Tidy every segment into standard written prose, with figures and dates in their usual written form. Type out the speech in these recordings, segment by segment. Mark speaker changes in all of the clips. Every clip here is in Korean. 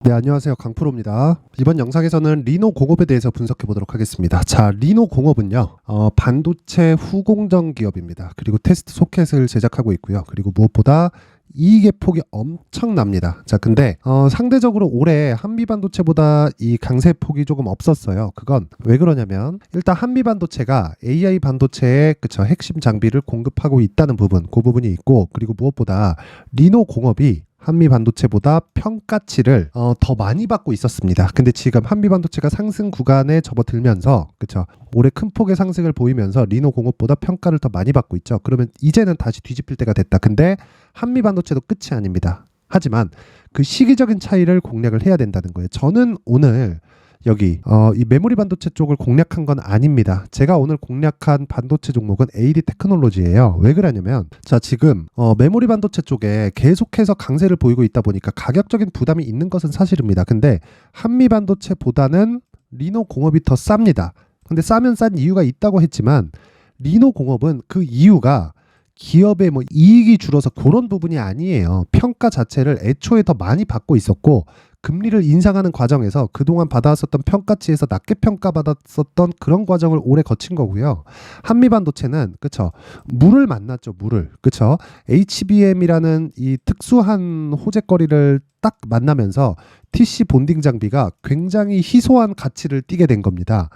Speaker 1: 네, 안녕하세요. 강프로입니다. 이번 영상에서는 리노 공업에 대해서 분석해 보도록 하겠습니다. 자, 리노 공업은요, 반도체 후공정 기업입니다. 그리고 테스트 소켓을 제작하고 있고요. 그리고 무엇보다 이익의 폭이 엄청납니다. 자, 근데 상대적으로 올해 한미반도체보다 이 강세 폭이 조금 없었어요. 그건 왜 그러냐면 일단 한미반도체가 AI 반도체의 그쵸 핵심 장비를 공급하고 있다는 부분, 그 부분이 있고, 그리고 무엇보다 리노 공업이 한미 반도체보다 평가치를 더 많이 받고 있었습니다. 근데 지금 한미 반도체가 상승 구간에 접어들면서 그쵸 올해 큰 폭의 상승을 보이면서 리노 공업보다 평가를 더 많이 받고 있죠. 그러면 이제는 다시 뒤집힐 때가 됐다. 근데 한미 반도체도 끝이 아닙니다. 하지만 그 시기적인 차이를 공략을 해야 된다는 거예요. 저는 오늘 여기 이 메모리 반도체 쪽을 공략한 건 아닙니다. 제가 오늘 공략한 반도체 종목은 AD 테크놀로지예요. 왜 그러냐면 자 지금 메모리 반도체 쪽에 계속해서 강세를 보이고 있다 보니까 가격적인 부담이 있는 것은 사실입니다. 근데 한미 반도체보다는 리노 공업이 더 쌉니다. 근데 싸면 싼 이유가 있다고 했지만 리노 공업은 그 이유가 기업의 뭐 이익이 줄어서 그런 부분이 아니에요. 평가 자체를 애초에 더 많이 받고 있었고 금리를 인상하는 과정에서 그동안 받아왔었던 평가치에서 낮게 평가받았었던 그런 과정을 오래 거친 거고요. 한미반도체는 그쵸 물을 만났죠. 물을 그쵸 HBM이라는 이 특수한 호재거리를 딱 만나면서 TC 본딩 장비가 굉장히 희소한 가치를 띠게 된 겁니다.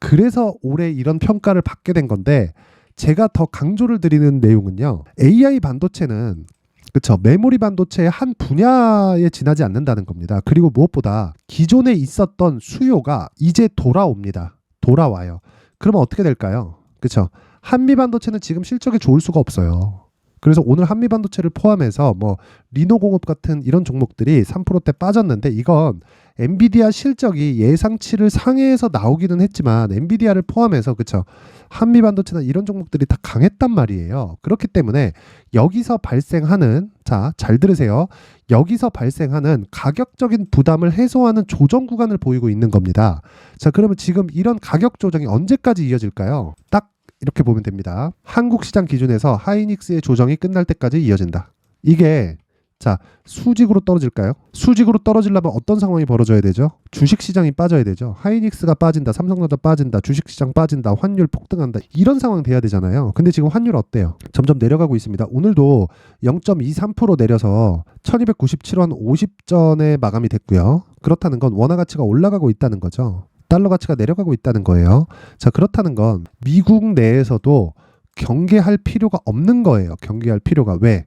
Speaker 1: 그래서 올해 이런 평가를 받게 된 건데 제가 더 강조를 드리는 내용은요. AI 반도체는 그렇죠. 메모리 반도체의 한 분야에 지나지 않는다는 겁니다. 그리고 무엇보다 기존에 있었던 수요가 이제 돌아옵니다. 돌아와요. 그러면 어떻게 될까요? 그렇죠. 한미 반도체는 지금 실적이 좋을 수가 없어요. 그래서 오늘 한미 반도체를 포함해서 뭐 리노공업 같은 이런 종목들이 3%대 빠졌는데 이건 엔비디아 실적이 예상치를 상회해서 나오기는 했지만 엔비디아를 포함해서 그쵸 한미 반도체나 이런 종목들이 다 강했단 말이에요. 그렇기 때문에 여기서 발생하는 자, 잘 들으세요. 여기서 발생하는 가격적인 부담을 해소하는 조정 구간을 보이고 있는 겁니다. 자, 그러면 지금 이런 가격 조정이 언제까지 이어질까요? 딱 이렇게 보면 됩니다. 한국 시장 기준에서 하이닉스의 조정이 끝날 때까지 이어진다. 이게 자 수직으로 떨어질까요? 수직으로 떨어지려면 어떤 상황이 벌어져야 되죠? 주식시장이 빠져야 되죠. 하이닉스가 빠진다, 삼성전자 빠진다, 주식시장 빠진다, 환율 폭등한다 이런 상황 돼야 되잖아요. 근데 지금 환율 어때요? 점점 내려가고 있습니다. 오늘도 0.23% 내려서 1297원 50전에 마감이 됐고요. 그렇다는 건 원화 가치가 올라가고 있다는 거죠. 달러 가치가 내려가고 있다는 거예요. 자, 그렇다는 건 미국 내에서도 경계할 필요가 없는 거예요. 경계할 필요가. 왜?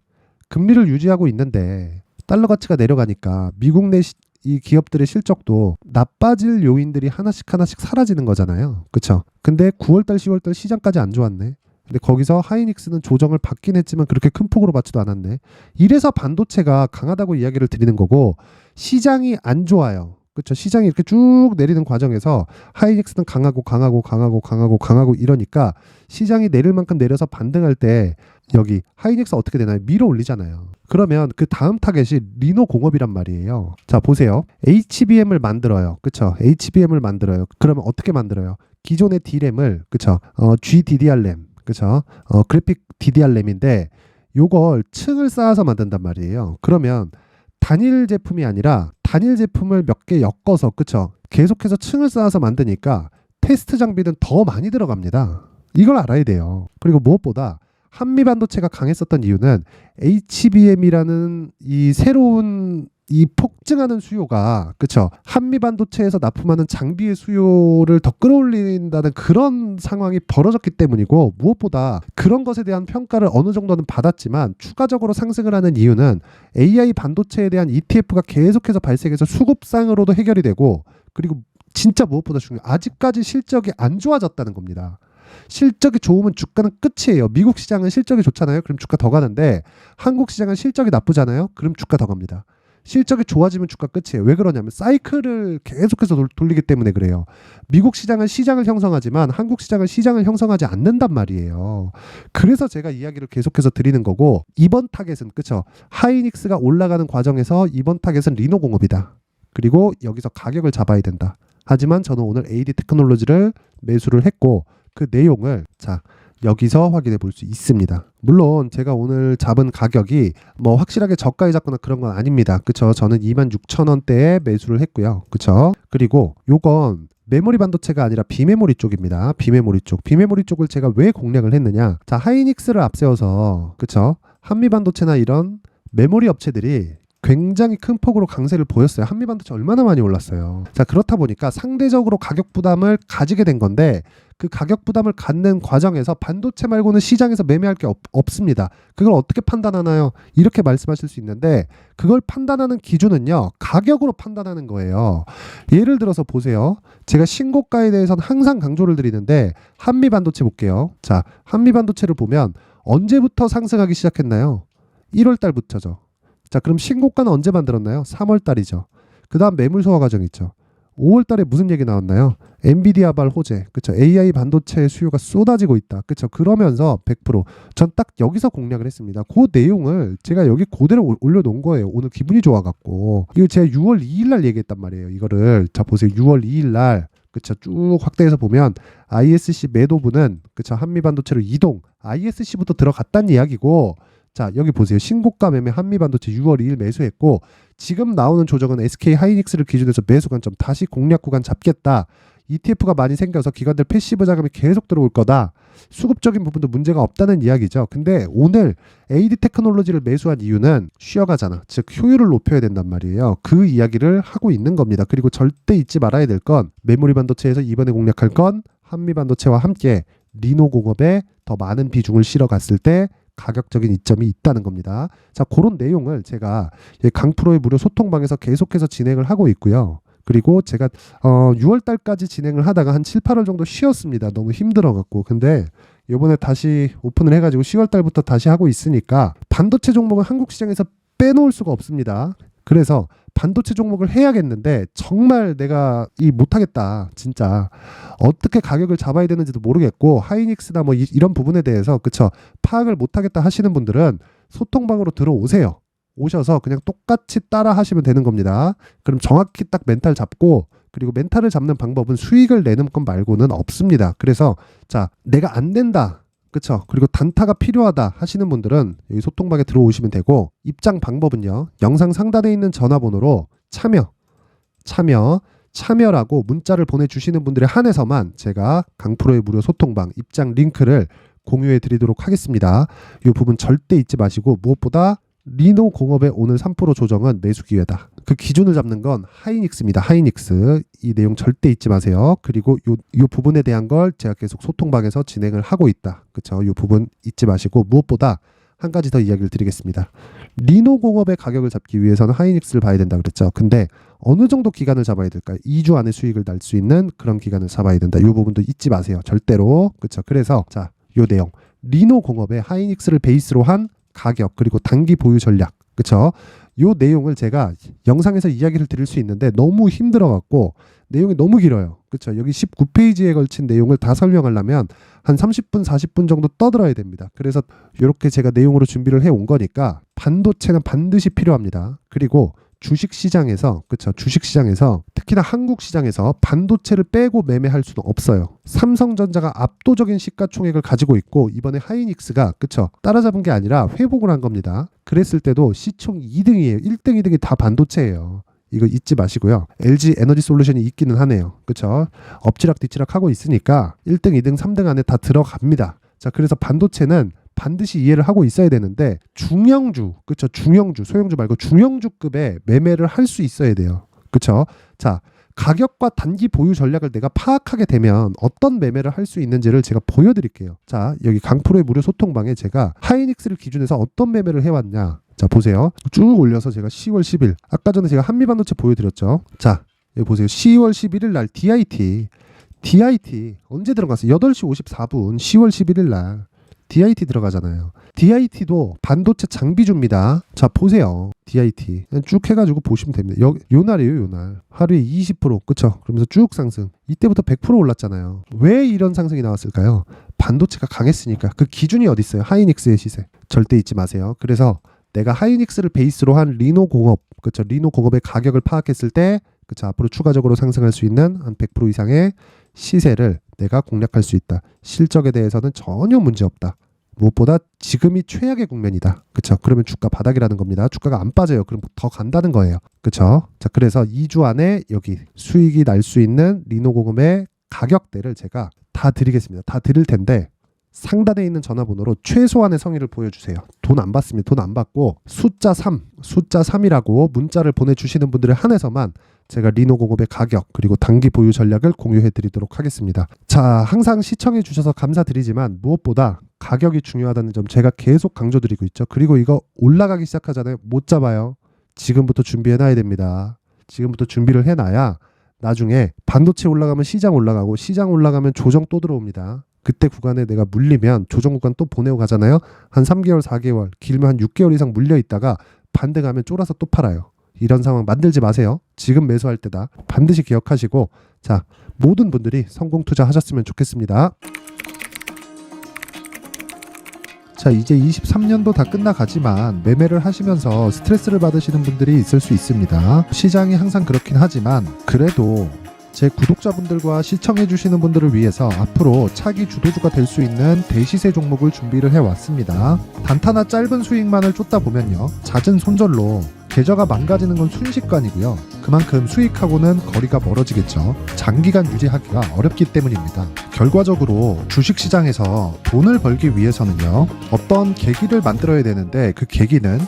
Speaker 1: 금리를 유지하고 있는데 달러 가치가 내려가니까 미국 내 이 기업들의 실적도 나빠질 요인들이 하나씩 사라지는 거잖아요. 그쵸? 근데 9월달, 10월달 시장까지 안 좋았네. 근데 거기서 하이닉스는 조정을 받긴 했지만 그렇게 큰 폭으로 받지도 않았네. 이래서 반도체가 강하다고 이야기를 드리는 거고 시장이 안 좋아요. 그렇죠. 시장이 이렇게 쭉 내리는 과정에서 하이닉스는 강하고 이러니까 시장이 내릴 만큼 내려서 반등할 때 여기 하이닉스 어떻게 되나요? 밀어 올리잖아요. 그러면 그 다음 타겟이 리노 공업이란 말이에요. 자, 보세요. HBM을 만들어요. 그렇죠? HBM을 만들어요. 그러면 어떻게 만들어요? 기존의 D램을 그렇죠? GDDR램 그렇죠? 그래픽 DDR램인데 요걸 층을 쌓아서 만든단 말이에요. 그러면 단일 제품이 아니라 단일 제품을 몇 개 엮어서 그쵸 계속해서 층을 쌓아서 만드니까 테스트 장비는 더 많이 들어갑니다. 이걸 알아야 돼요. 그리고 무엇보다 한미 반도체가 강했었던 이유는 HBM이라는 이 새로운 이 폭증하는 수요가 그쵸 한미 반도체에서 납품하는 장비의 수요를 더 끌어올린다는 그런 상황이 벌어졌기 때문이고 무엇보다 그런 것에 대한 평가를 어느 정도는 받았지만 추가적으로 상승을 하는 이유는 AI 반도체에 대한 ETF가 계속해서 발생해서 수급상으로도 해결이 되고 그리고 진짜 무엇보다 중요해요. 아직까지 실적이 안 좋아졌다는 겁니다. 실적이 좋으면 주가는 끝이에요. 미국 시장은 실적이 좋잖아요. 그럼 주가 더 가는데 한국 시장은 실적이 나쁘잖아요. 그럼 주가 더 갑니다. 실적이 좋아지면 주가 끝이에요. 왜 그러냐면 사이클을 계속해서 돌리기 때문에 그래요. 미국 시장은 시장을 형성하지만 한국 시장은 시장을 형성하지 않는단 말이에요. 그래서 제가 이야기를 계속해서 드리는 거고 이번 타겟은 그쵸 하이닉스가 올라가는 과정에서 이번 타겟은 리노공업이다. 그리고 여기서 가격을 잡아야 된다. 하지만 저는 오늘 AD 테크놀로지를 매수를 했고 그 내용을 자 여기서 확인해 볼 수 있습니다. 물론 제가 오늘 잡은 가격이 뭐 확실하게 저가에 잡거나 그런 건 아닙니다. 그쵸? 저는 26,000원대에 매수를 했고요. 그쵸? 그리고 요건 메모리 반도체가 아니라 비메모리 쪽입니다. 비메모리 쪽. 비메모리 쪽을 제가 왜 공략을 했느냐? 자, 하이닉스를 앞세워서 그쵸? 한미반도체나 이런 메모리 업체들이 굉장히 큰 폭으로 강세를 보였어요. 한미반도체 얼마나 많이 올랐어요. 자, 그렇다 보니까 상대적으로 가격 부담을 가지게 된 건데 그 가격 부담을 갖는 과정에서 반도체 말고는 시장에서 매매할 게 없습니다. 그걸 어떻게 판단하나요? 이렇게 말씀하실 수 있는데 그걸 판단하는 기준은요. 가격으로 판단하는 거예요. 예를 들어서 보세요. 제가 신고가에 대해서는 항상 강조를 드리는데 한미반도체 볼게요. 자, 한미반도체를 보면 언제부터 상승하기 시작했나요? 1월 달부터죠. 자, 그럼 신고가는 언제 만들었나요? 3월 달이죠. 그 다음 매물 소화 과정 있죠. 5월 달에 무슨 얘기 나왔나요? 엔비디아발 호재. 그쵸? AI 반도체 수요가 쏟아지고 있다. 그쵸? 그러면서 100%. 전 딱 여기서 공략을 했습니다. 그 내용을 제가 여기 그대로 올려놓은 거예요. 오늘 기분이 좋아갖고. 이거 제가 6월 2일 날 얘기했단 말이에요. 이거를. 자, 보세요. 6월 2일 날. 그쵸? 쭉 확대해서 보면 ISC 매도분은 그쵸? 한미반도체로 이동. ISC부터 들어갔다는 이야기고 자, 여기 보세요. 신고가 매매 한미반도체 6월 2일 매수했고 지금 나오는 조정은 SK 하이닉스를 기준해서 매수 관점 다시 공략 구간 잡겠다. ETF가 많이 생겨서 기관들 패시브 자금이 계속 들어올 거다. 수급적인 부분도 문제가 없다는 이야기죠. 근데 오늘 AD 테크놀로지를 매수한 이유는 쉬어가잖아. 즉 효율을 높여야 된단 말이에요. 그 이야기를 하고 있는 겁니다. 그리고 절대 잊지 말아야 될 건 메모리 반도체에서 이번에 공략할 건 한미반도체와 함께 리노공업에 더 많은 비중을 실어갔을 때 가격적인 이점이 있다는 겁니다. 자, 그런 내용을 제가 강프로의 무료 소통방에서 계속해서 진행을 하고 있고요. 그리고 제가 6월 달까지 진행을 하다가 한 7, 8월 정도 쉬었습니다. 너무 힘들어갖고. 근데 이번에 다시 오픈을 해가지고 10월 달부터 다시 하고 있으니까 반도체 종목은 한국 시장에서 빼놓을 수가 없습니다. 그래서 반도체 종목을 해야겠는데 정말 내가 못하겠다. 진짜 어떻게 가격을 잡아야 되는지도 모르겠고 하이닉스나 뭐 이런 부분에 대해서 그쵸 파악을 못하겠다 하시는 분들은 소통방으로 들어오세요. 오셔서 그냥 똑같이 따라 하시면 되는 겁니다. 그럼 정확히 딱 멘탈 잡고 그리고 멘탈을 잡는 방법은 수익을 내는 것 말고는 없습니다. 그래서 자, 내가 안 된다. 그쵸? 그리고 단타가 필요하다 하시는 분들은 여기 소통방에 들어오시면 되고 입장 방법은요. 영상 상단에 있는 전화번호로 참여라고 문자를 보내주시는 분들에 한해서만 제가 강프로의 무료 소통방 입장 링크를 공유해 드리도록 하겠습니다. 이 부분 절대 잊지 마시고 무엇보다 리노공업의 오늘 3% 조정은 매수 기회다. 그 기준을 잡는 건 하이닉스입니다. 하이닉스. 이 내용 절대 잊지 마세요. 그리고 요 부분에 대한 걸 제가 계속 소통방에서 진행을 하고 있다. 그쵸? 요 부분 잊지 마시고 무엇보다 한 가지 더 이야기를 드리겠습니다. 리노공업의 가격을 잡기 위해서는 하이닉스를 봐야 된다 그랬죠. 근데 어느 정도 기간을 잡아야 될까요? 2주 안에 수익을 날 수 있는 그런 기간을 잡아야 된다. 이 부분도 잊지 마세요. 절대로. 그쵸? 그래서 자, 요 내용. 리노공업의 하이닉스를 베이스로 한 가격 그리고 단기 보유 전략 그쵸? 요 내용을 제가 영상에서 이야기를 드릴 수 있는데 너무 힘들어 갖고 내용이 너무 길어요. 그쵸? 여기 19페이지에 걸친 내용을 다 설명하려면 한 30분 40분 정도 떠들어야 됩니다. 그래서 이렇게 제가 내용으로 준비를 해 온 거니까 반도체는 반드시 필요합니다. 그리고 주식시장에서 그쵸? 주식시장에서 특히나 한국 시장에서 반도체를 빼고 매매할 수는 없어요. 삼성전자가 압도적인 시가총액을 가지고 있고 이번에 하이닉스가 그쵸? 따라잡은 게 아니라 회복을 한 겁니다. 그랬을 때도 시총 2등이에요. 1등, 2등이 다 반도체예요. 이거 잊지 마시고요. LG 에너지 솔루션이 있기는 하네요. 그쵸? 엎치락 뒤치락 하고 있으니까 1등, 2등, 3등 안에 다 들어갑니다. 자, 그래서 반도체는 반드시 이해를 하고 있어야 되는데 중형주, 그쵸? 중형주, 소형주 말고 중형주급의 매매를 할 수 있어야 돼요. 그쵸? 자, 가격과 단기 보유 전략을 내가 파악하게 되면 어떤 매매를 할 수 있는지를 제가 보여드릴게요. 자, 여기 강프로의 무료 소통방에 제가 하이닉스를 기준해서 어떤 매매를 해왔냐. 자, 보세요. 쭉 올려서 제가 10월 10일 아까 전에 제가 한미반도체 보여드렸죠. 자, 여기 보세요. 10월 11일 날 DIT 언제 들어갔어요? 8시 54분 10월 11일 날 DIT 들어가잖아요. DIT도 반도체 장비주입니다. 자, 보세요. DIT 그냥 쭉 해가지고 보시면 됩니다. 요 날이에요. 요 날 하루에 20% 그쵸? 그러면서 쭉 상승. 이때부터 100% 올랐잖아요. 왜 이런 상승이 나왔을까요? 반도체가 강했으니까. 그 기준이 어디 있어요? 하이닉스의 시세. 절대 잊지 마세요. 그래서 내가 하이닉스를 베이스로 한 리노공업 그쵸? 리노공업의 가격을 파악했을 때 그쵸? 앞으로 추가적으로 상승할 수 있는 한 100% 이상의 시세를 내가 공략할 수 있다. 실적에 대해서는 전혀 문제 없다. 무엇보다 지금이 최악의 국면이다. 그쵸? 그러면 주가 바닥이라는 겁니다. 주가가 안 빠져요. 그럼 더 간다는 거예요. 그쵸? 자, 그래서 2주 안에 여기 수익이 날 수 있는 리노공업의 가격대를 제가 다 드리겠습니다. 다 드릴 텐데 상단에 있는 전화번호로 최소한의 성의를 보여주세요. 돈 안 받습니다. 돈 안 받고 숫자 3이라고 문자를 보내주시는 분들에 한해서만 제가 리노공업의 가격 그리고 단기 보유 전략을 공유해 드리도록 하겠습니다. 자, 항상 시청해 주셔서 감사드리지만 무엇보다 가격이 중요하다는 점 제가 계속 강조드리고 있죠. 그리고 이거 올라가기 시작하잖아요. 못 잡아요. 지금부터 준비해 놔야 됩니다. 지금부터 준비를 해놔야 나중에 반도체 올라가면 시장 올라가고 시장 올라가면 조정 또 들어옵니다. 그때 구간에 내가 물리면 조정 구간 또 보내고 가잖아요. 한 3개월, 4개월, 길면 한 6개월 이상 물려 있다가 반등하면 쫄아서 또 팔아요. 이런 상황 만들지 마세요. 지금 매수할 때다. 반드시 기억하시고 자, 모든 분들이 성공 투자하셨으면 좋겠습니다. 자, 이제 23년도 다 끝나가지만 매매를 하시면서 스트레스를 받으시는 분들이 있을 수 있습니다. 시장이 항상 그렇긴 하지만 그래도 제 구독자분들과 시청해주시는 분들을 위해서 앞으로 차기 주도주가 될 수 있는 대시세 종목을 준비를 해왔습니다. 단타나 짧은 수익만을 쫓다 보면요, 잦은 손절로 계좌가 망가지는 건 순식간이고요. 그만큼 수익하고는 거리가 멀어지겠죠. 장기간 유지하기가 어렵기 때문입니다. 결과적으로 주식시장에서 돈을 벌기 위해서는요, 어떤 계기를 만들어야 되는데 그 계기는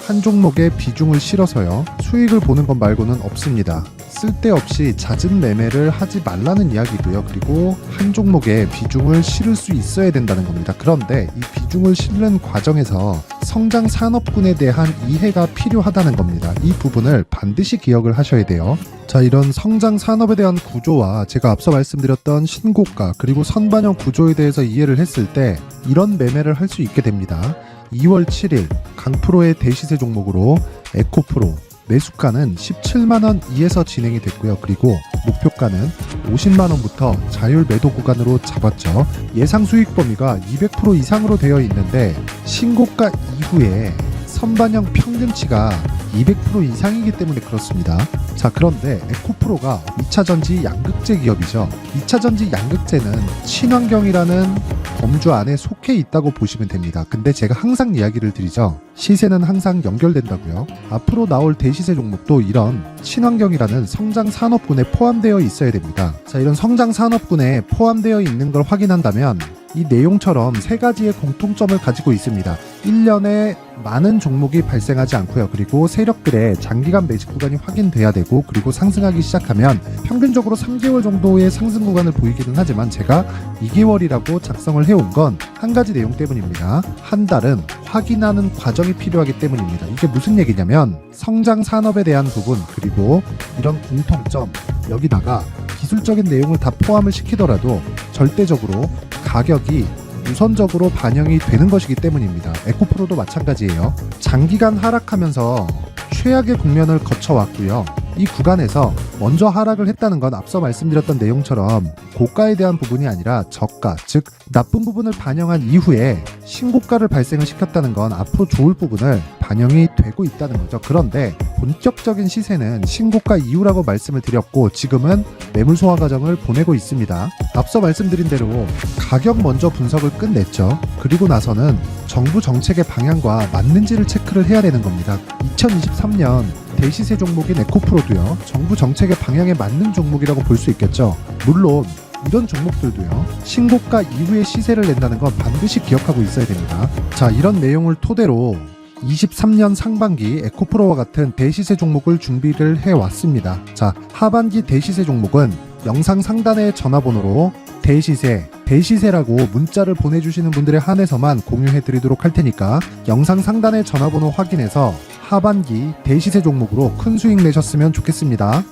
Speaker 1: 한 종목에 비중을 실어서요, 수익을 보는 것 말고는 없습니다. 쓸데없이 잦은 매매를 하지 말라는 이야기고요. 그리고 한 종목에 비중을 실을 수 있어야 된다는 겁니다. 그런데 이 비중을 실는 과정에서 성장 산업군에 대한 이해가 필요하다는 겁니다. 이 부분을 반드시 기억을 하셔야 돼요. 자, 이런 성장 산업에 대한 구조와 제가 앞서 말씀드렸던 신고가 그리고 선반영 구조에 대해서 이해를 했을 때 이런 매매를 할 수 있게 됩니다. 2월 7일 강프로의 대시세 종목으로 에코프로 매수가는 17만원 이에서 진행이 됐고요. 그리고 목표가는 50만원부터 자율 매도 구간으로 잡았죠. 예상 수익 범위가 200% 이상으로 되어 있는데 신고가 이후에 선반영 평균치가 200% 이상이기 때문에 그렇습니다. 자, 그런데 에코프로가 2차전지 양극재 기업이죠. 2차전지 양극재는 친환경이라는 범주 안에 속해 있다고 보시면 됩니다. 근데 제가 항상 이야기를 드리죠. 시세는 항상 연결된다고요. 앞으로 나올 대시세 종목도 이런 친환경이라는 성장 산업군에 포함되어 있어야 됩니다. 자, 이런 성장 산업군에 포함되어 있는 걸 확인한다면 이 내용처럼 세 가지의 공통점을 가지고 있습니다. 1년에 많은 종목이 발생하지 않고요. 그리고 세력들의 장기간 매집 구간이 확인돼야 되고, 그리고 상승하기 시작하면 평균적으로 3개월 정도의 상승 구간을 보이기는 하지만 제가 2개월이라고 작성을 해온 건 한 가지 내용 때문입니다. 한 달은 확인하는 과정이 필요하기 때문입니다. 이게 무슨 얘기냐면 성장 산업에 대한 부분 그리고 이런 공통점, 여기다가 기술적인 내용을 다 포함을 시키더라도 절대적으로 가격이 우선적으로 반영이 되는 것이기 때문입니다. 에코프로도 마찬가지예요. 장기간 하락하면서 최악의 국면을 거쳐왔고요. 이 구간에서 먼저 하락을 했다는 건 앞서 말씀드렸던 내용처럼 고가에 대한 부분이 아니라 저가, 즉 나쁜 부분을 반영한 이후에 신고가를 발생을 시켰다는 건 앞으로 좋을 부분을 반영이 되고 있다는 거죠. 그런데 본격적인 시세는 신고가 이후라고 말씀을 드렸고 지금은 매물 소화 과정을 보내고 있습니다. 앞서 말씀드린 대로 가격 먼저 분석을 끝냈죠. 그리고 나서는 정부 정책의 방향과 맞는지를 체크를 해야 되는 겁니다. 2023년 대시세 종목인 에코프로도요, 정부 정책의 방향에 맞는 종목이라고 볼 수 있겠죠. 물론 이런 종목들도요, 신고가 이후에 시세를 낸다는 건 반드시 기억하고 있어야 됩니다. 자, 이런 내용을 토대로 23년 상반기 에코프로와 같은 대시세 종목을 준비를 해왔습니다. 자, 하반기 대시세 종목은 영상 상단의 전화번호로 대시세라고 문자를 보내주시는 분들에 한해서만 공유해드리도록 할 테니까 영상 상단의 전화번호 확인해서 하반기 대시세 종목으로 큰 수익 내셨으면 좋겠습니다.